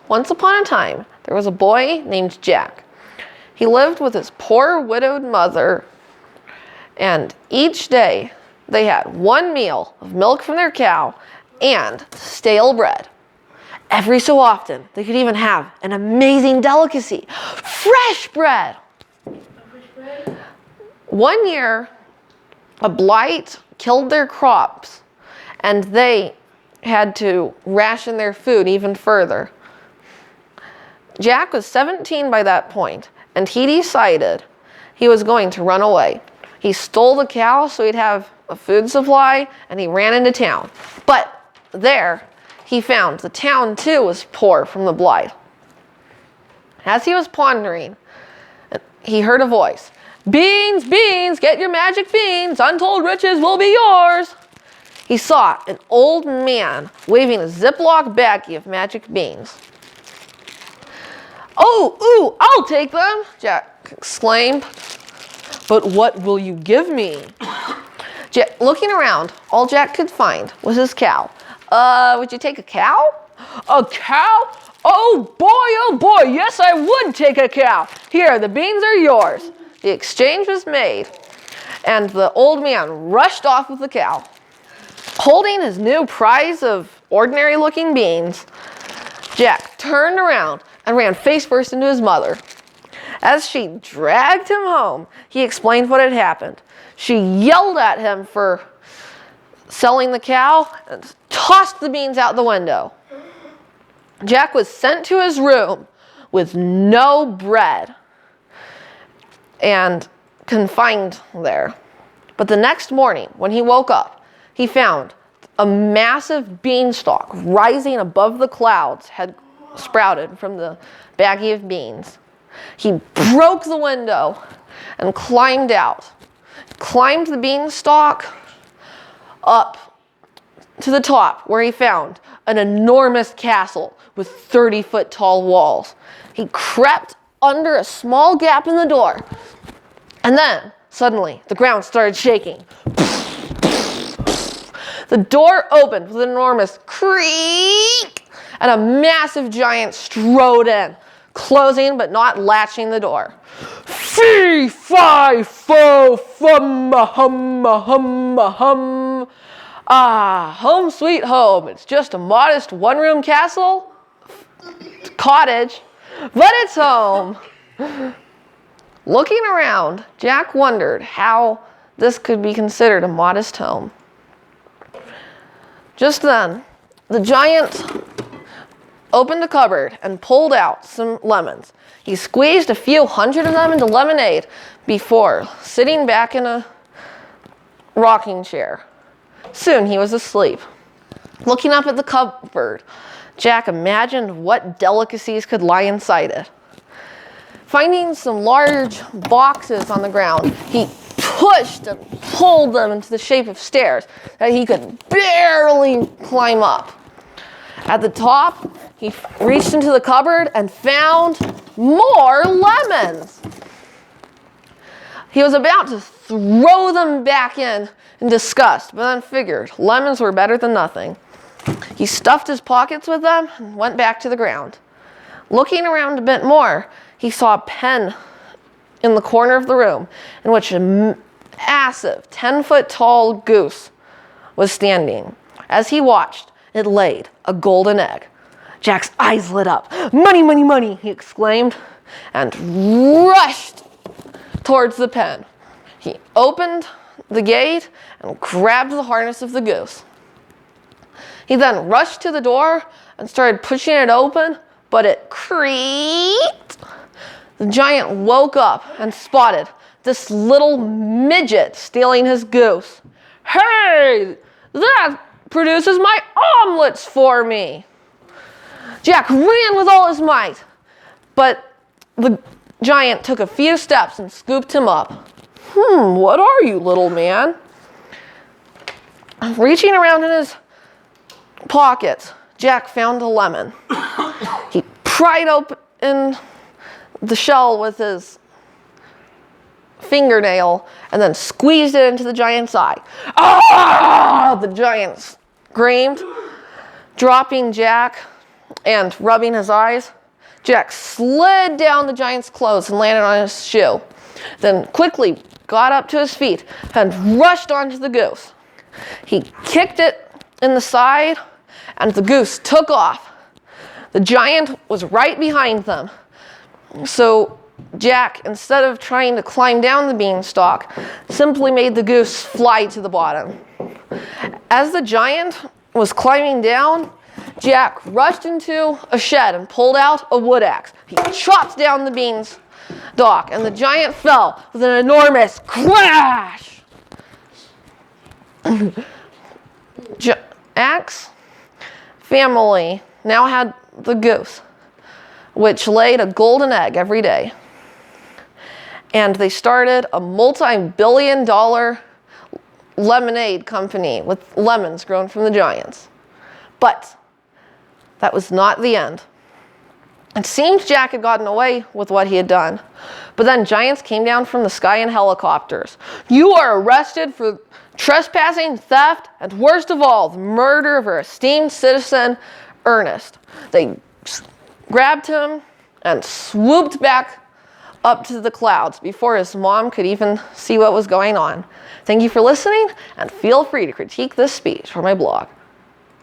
Once upon a time, there was a boy named Jack. He lived with his poor widowed mother, and each day they had one meal of milk from their cow and stale bread. Every so often, they could even have an amazing delicacy, fresh bread. One year, a blight killed their crops, and they had to ration their food even further. Jack was 17 by that point, and he decided he was going to run away. He stole the cow so he'd have a food supply, and he ran into town. But there, he found the town too was poor from the blight. As he was pondering, he heard a voice. "Beans, beans, get your magic beans. Untold riches will be yours." He saw an old man waving a Ziploc baggie of magic beans. "Oh, ooh, I'll take them," Jack exclaimed. "But what will you give me?" Looking around, all Jack could find was his cow. Would you take a cow?" "A cow? Oh boy, yes I would take a cow. Here, the beans are yours." The exchange was made, and the old man rushed off with the cow. Holding his new prize of ordinary-looking beans, Jack turned around and ran face-first into his mother. As she dragged him home, he explained what had happened. She yelled at him for selling the cow and tossed the beans out the window. Jack was sent to his room with no bread and confined there. But the next morning, when he woke up, he found a massive beanstalk rising above the clouds had sprouted from the baggie of beans. He broke the window and climbed out. Climbed the beanstalk up to the top, where he found an enormous castle with 30-foot tall walls. He crept under a small gap in the door, and then suddenly the ground started shaking. The door opened with an enormous creak, and a massive giant strode in, closing but not latching the door. "Fee, fi, fo, fum, hum, hum, hum. Ah, home sweet home. It's just a modest one-room cottage, but it's home." Looking around, Jack wondered how this could be considered a modest home. Just then, the giant opened a cupboard and pulled out some lemons. He squeezed a few hundred of them into lemonade before sitting back in a rocking chair. Soon he was asleep. Looking up at the cupboard, Jack imagined what delicacies could lie inside it. Finding some large boxes on the ground, he pushed and pulled them into the shape of stairs that he could barely climb up. At the top, he reached into the cupboard and found more lemons. He was about to throw them back in disgust, but then figured lemons were better than nothing. He stuffed his pockets with them and went back to the ground. Looking around a bit more, he saw a pen in the corner of the room in which a massive 10-foot tall goose was standing. As he watched, it laid a golden egg. Jack's eyes lit up. "Money, money, money," he exclaimed, and rushed towards the pen. He opened the gate and grabbed the harness of the goose. He then rushed to the door and started pushing it open, but it creaked. The giant woke up and spotted this little midget stealing his goose. "Hey, that produces my omelets for me." Jack ran with all his might, but the giant took a few steps and scooped him up. What are you, little man?" Reaching around in his pockets, Jack found a lemon. He pried open the shell with his fingernail and then squeezed it into the giant's eye. "Ah!" the giant screamed, dropping Jack and rubbing his eyes, Jack slid down the giant's clothes and landed on his shoe. Then quickly got up to his feet and rushed onto the goose. He kicked it in the side, and the goose took off. The giant was right behind them. So Jack, instead of trying to climb down the beanstalk, simply made the goose fly to the bottom. As the giant was climbing down, Jack rushed into a shed and pulled out a wood axe. He chopped down the beanstalk, and the giant fell with an enormous crash. Jack's family now had the goose, which laid a golden egg every day. And they started a multi-billion-dollar lemonade company with lemons grown from the giants. But that was not the end. It seemed Jack had gotten away with what he had done. But then giants came down from the sky in helicopters. "You are arrested for trespassing, theft, and worst of all, the murder of our esteemed citizen, Ernest." They grabbed him and swooped back up to the clouds before his mom could even see what was going on. Thank you for listening, and feel free to critique this speech for my blog.